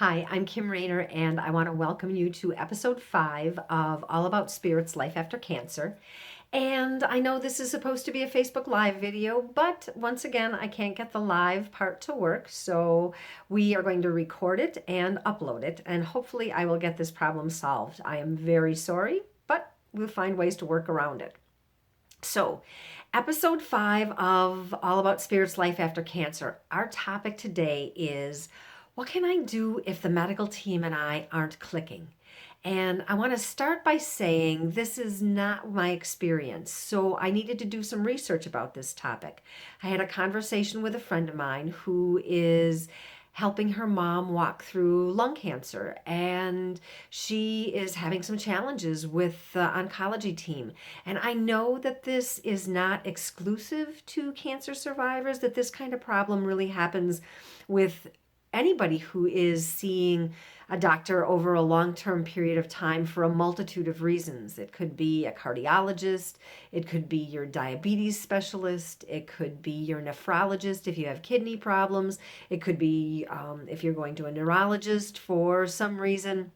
Hi, I'm Kim Rayner, and I want to welcome you to episode 5 of All About Spirits Life After Cancer. And I know this is supposed to be a Facebook Live video, but once again, I can't get the live part to work. So we are going to record it and upload it, and hopefully, I will get this problem solved. I am very sorry, but we'll find ways to work around it. So, episode 5 of All About Spirits Life After Cancer. Our topic today is what can I do if the medical team and I aren't clicking? And I want to start by saying this is not my experience. So I needed to do some research about this topic. I had a conversation with a friend of mine who is helping her mom walk through lung cancer, and she is having some challenges with the oncology team. And I know that this is not exclusive to cancer survivors, that this kind of problem really happens with anybody who is seeing a doctor over a long-term period of time for a multitude of reasons. It could be a cardiologist, it could be your diabetes specialist, it could be your nephrologist if you have kidney problems, it could be if you're going to a neurologist for some reason.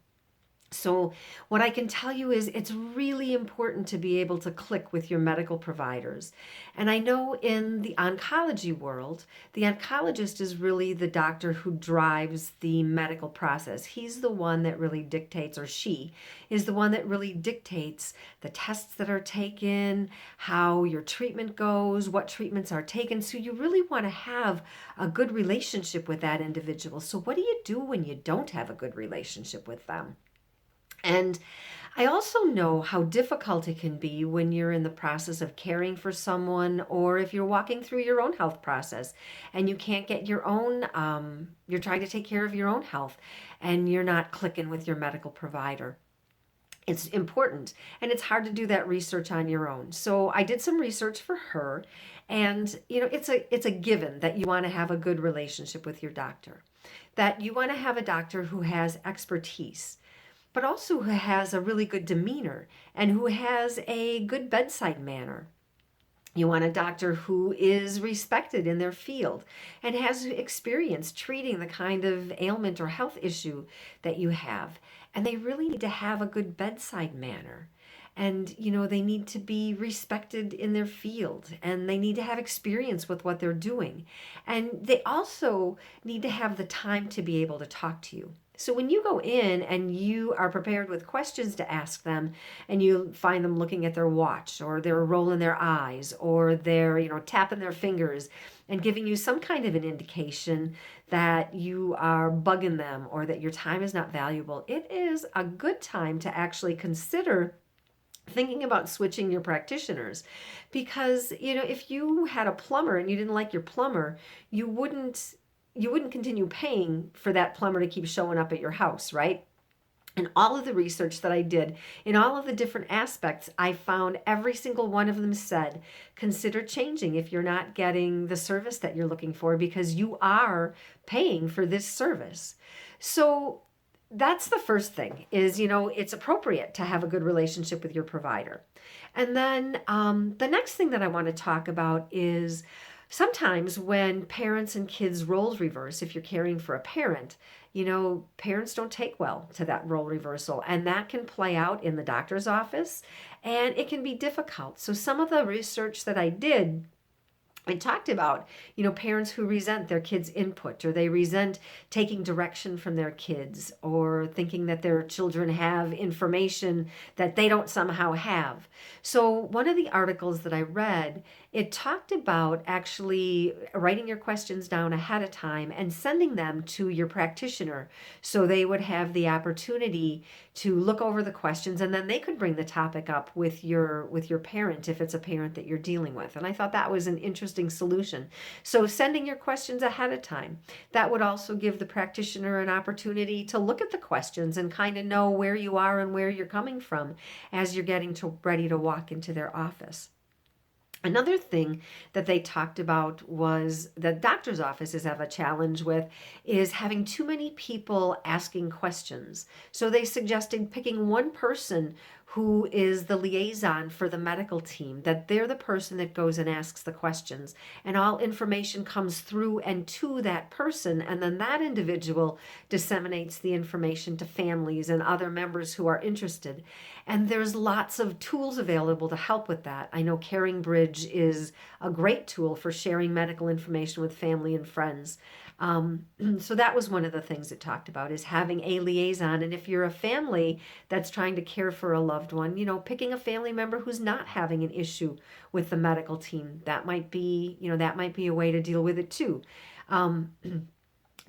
So, what I can tell you is it's really important to be able to click with your medical providers. And I know in the oncology world, the oncologist is really the doctor who drives the medical process. He's the one that really dictates, or she is the one that really dictates the tests that are taken, how your treatment goes, what treatments are taken. So, you really want to have a good relationship with that individual. So, what do you do when you don't have a good relationship with them? And I also know how difficult it can be when you're in the process of caring for someone, or if you're walking through your own health process and you can't get your own, you're trying to take care of your own health and you're not clicking with your medical provider. It's important, and it's hard to do that research on your own. So I did some research for her, and it's a given that you want to have a good relationship with your doctor, that you want to have a doctor who has expertise, but also who has a really good demeanor and who has a good bedside manner. You want a doctor who is respected in their field and has experience treating the kind of ailment or health issue that you have. And they really need to have a good bedside manner. And, they need to be respected in their field, and they need to have experience with what they're doing. And they also need to have the time to be able to talk to you. So when you go in and you are prepared with questions to ask them, and you find them looking at their watch, or they're rolling their eyes, or they're, tapping their fingers and giving you some kind of an indication that you are bugging them or that your time is not valuable, it is a good time to actually consider thinking about switching your practitioners. Because if you had a plumber and you didn't like your plumber, you wouldn't continue paying for that plumber to keep showing up at your house, right? And all of the research that I did in all of the different aspects, I found every single one of them said, consider changing if you're not getting the service that you're looking for, because you are paying for this service. So that's the first thing is, it's appropriate to have a good relationship with your provider. And then the next thing that I want to talk about is sometimes when parents and kids roles reverse, if you're caring for a parent, parents don't take well to that role reversal, and that can play out in the doctor's office, and it can be difficult. So some of the research that I did, I talked about, parents who resent their kids' input, or they resent taking direction from their kids, or thinking that their children have information that they don't somehow have. So one of the articles that I read, it talked about actually writing your questions down ahead of time and sending them to your practitioner, so they would have the opportunity to look over the questions, and then they could bring the topic up with your parent if it's a parent that you're dealing with. And I thought that was an interesting solution. So sending your questions ahead of time, that would also give the practitioner an opportunity to look at the questions and kind of know where you are and where you're coming from as you're getting ready to walk into their office. Another thing that they talked about was that doctor's offices have a challenge with is having too many people asking questions. So they suggested picking one person who is the liaison for the medical team, that they're the person that goes and asks the questions, and all information comes through and to that person, and then that individual disseminates the information to families and other members who are interested. And there's lots of tools available to help with that. I know Caring Bridge is a great tool for sharing medical information with family and friends. So that was one of the things it talked about, is having a liaison. And if you're a family that's trying to care for a loved one, picking a family member who's not having an issue with the medical team, that might be a way to deal with it too.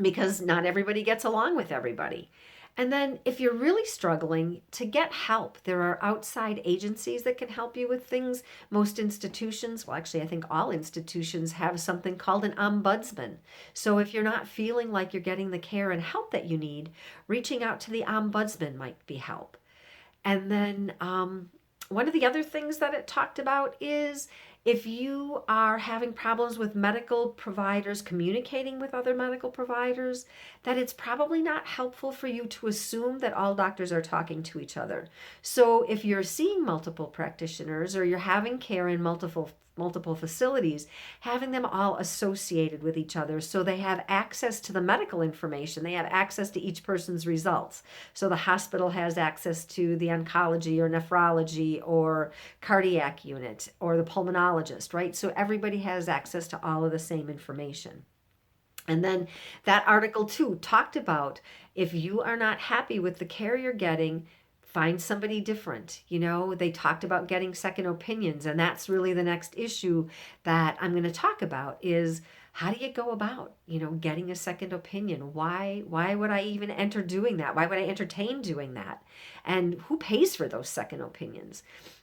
Because not everybody gets along with everybody. And then if you're really struggling, to get help, there are outside agencies that can help you with things. Most institutions, well, actually, I think all institutions have something called an ombudsman. So if you're not feeling like you're getting the care and help that you need, reaching out to the ombudsman might be help. And then one of the other things that it talked about is if you are having problems with medical providers communicating with other medical providers, that it's probably not helpful for you to assume that all doctors are talking to each other. So if you're seeing multiple practitioners or you're having care in multiple facilities, having them all associated with each other so they have access to the medical information, they have access to each person's results. So the hospital has access to the oncology or nephrology or cardiac unit or the pulmonologist, right? So everybody has access to all of the same information. And then that article too talked about, if you are not happy with the care you're getting, find somebody different. They talked about getting second opinions, and that's really the next issue that I'm going to talk about, is how do you go about, getting a second opinion? Why would I even enter doing that? Why would I entertain doing that? And who pays for those second opinions?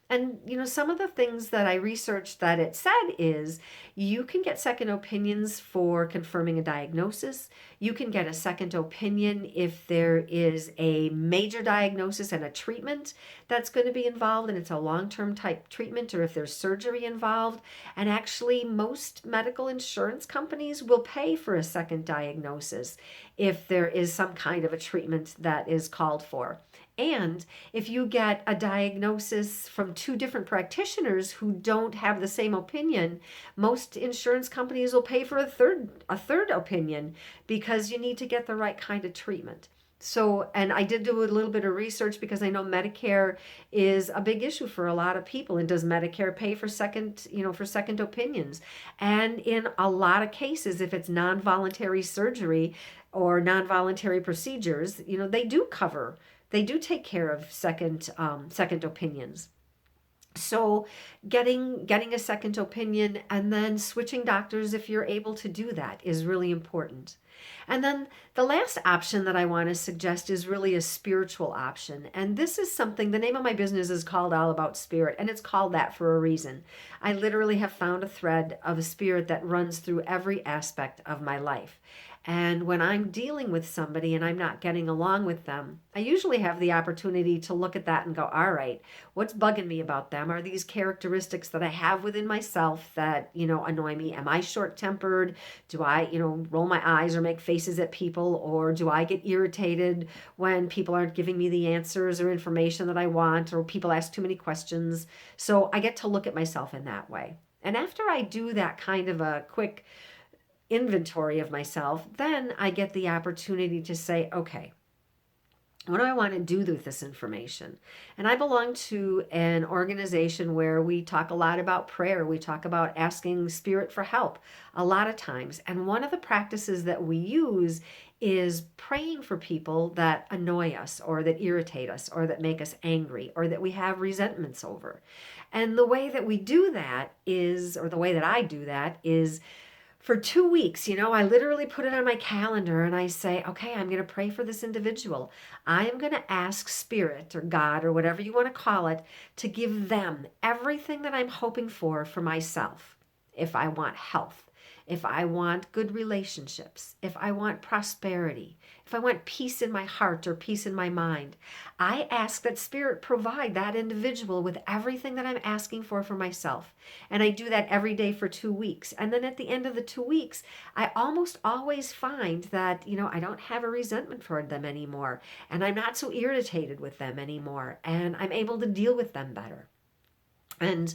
And, some of the things that I researched that it said is you can get second opinions for confirming a diagnosis. You can get a second opinion if there is a major diagnosis and a treatment that's going to be involved, and it's a long-term type treatment, or if there's surgery involved. And actually, most medical insurance companies will pay for a second diagnosis if there is some kind of a treatment that is called for. And if you get a diagnosis from two different practitioners who don't have the same opinion, most insurance companies will pay for a third opinion, because you need to get the right kind of treatment. So, and I did do a little bit of research because I know Medicare is a big issue for a lot of people. And does Medicare pay for second opinions? And in a lot of cases, if it's non-voluntary surgery or non-voluntary procedures, they do take care of second opinions. So getting a second opinion and then switching doctors if you're able to do that is really important. And then the last option that I want to suggest is really a spiritual option. And this is something, the name of my business is called All About Spirit, and it's called that for a reason. I literally have found a thread of a spirit that runs through every aspect of my life. And when I'm dealing with somebody and I'm not getting along with them, I usually have the opportunity to look at that and go, all right, what's bugging me about them? Are these characteristics that I have within myself that, annoy me? Am I short-tempered? Do I, roll my eyes or make faces at people? Or do I get irritated when people aren't giving me the answers or information that I want, or people ask too many questions? So I get to look at myself in that way. And after I do that kind of a quick inventory of myself, then I get the opportunity to say, okay, what do I want to do with this information? And I belong to an organization where we talk a lot about prayer. We talk about asking spirit for help a lot of times. And one of the practices that we use is praying for people that annoy us or that irritate us or that make us angry or that we have resentments over. And the way that we do that is, or the way that I do that is, for 2 weeks, I literally put it on my calendar and I say, okay, I'm going to pray for this individual. I am going to ask Spirit or God or whatever you want to call it to give them everything that I'm hoping for myself. If I want health, if I want good relationships, if I want prosperity, if I want peace in my heart or peace in my mind, I ask that Spirit provide that individual with everything that I'm asking for myself. And I do that every day for 2 weeks. And then at the end of the 2 weeks, I almost always find that, I don't have a resentment toward them anymore. And I'm not so irritated with them anymore. And I'm able to deal with them better. And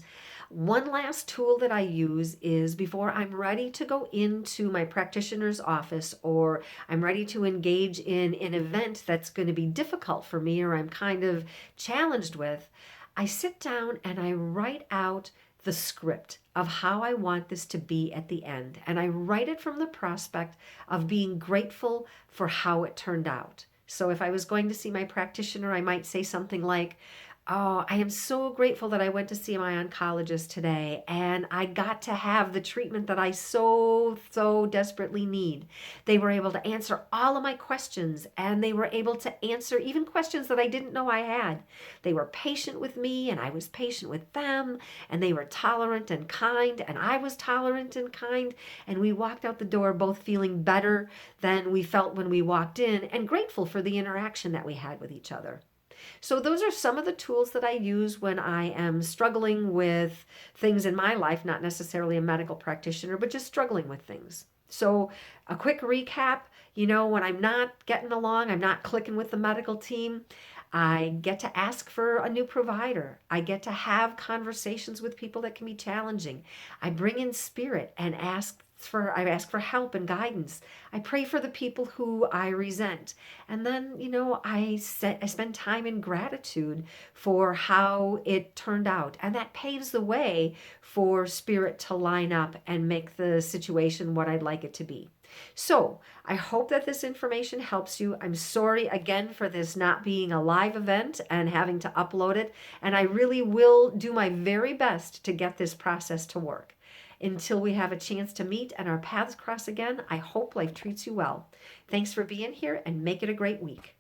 one last tool that I use is before I'm ready to go into my practitioner's office or I'm ready to engage in an event that's going to be difficult for me or I'm kind of challenged with, I sit down and I write out the script of how I want this to be at the end. And I write it from the prospect of being grateful for how it turned out. So if I was going to see my practitioner, I might say something like, "Oh, I am so grateful that I went to see my oncologist today and I got to have the treatment that I so desperately need. They were able to answer all of my questions and they were able to answer even questions that I didn't know I had. They were patient with me and I was patient with them and they were tolerant and kind and I was tolerant and kind and we walked out the door both feeling better than we felt when we walked in and grateful for the interaction that we had with each other." So those are some of the tools that I use when I am struggling with things in my life, not necessarily a medical practitioner, but just struggling with things. So a quick recap, when I'm not getting along, I'm not clicking with the medical team, I get to ask for a new provider. I get to have conversations with people that can be challenging. I bring in Spirit and I ask for help and guidance. I pray for the people who I resent. And then, I spend time in gratitude for how it turned out. And that paves the way for Spirit to line up and make the situation what I'd like it to be. So I hope that this information helps you. I'm sorry again for this not being a live event and having to upload it. And I really will do my very best to get this process to work. Until we have a chance to meet and our paths cross again, I hope life treats you well. Thanks for being here and make it a great week.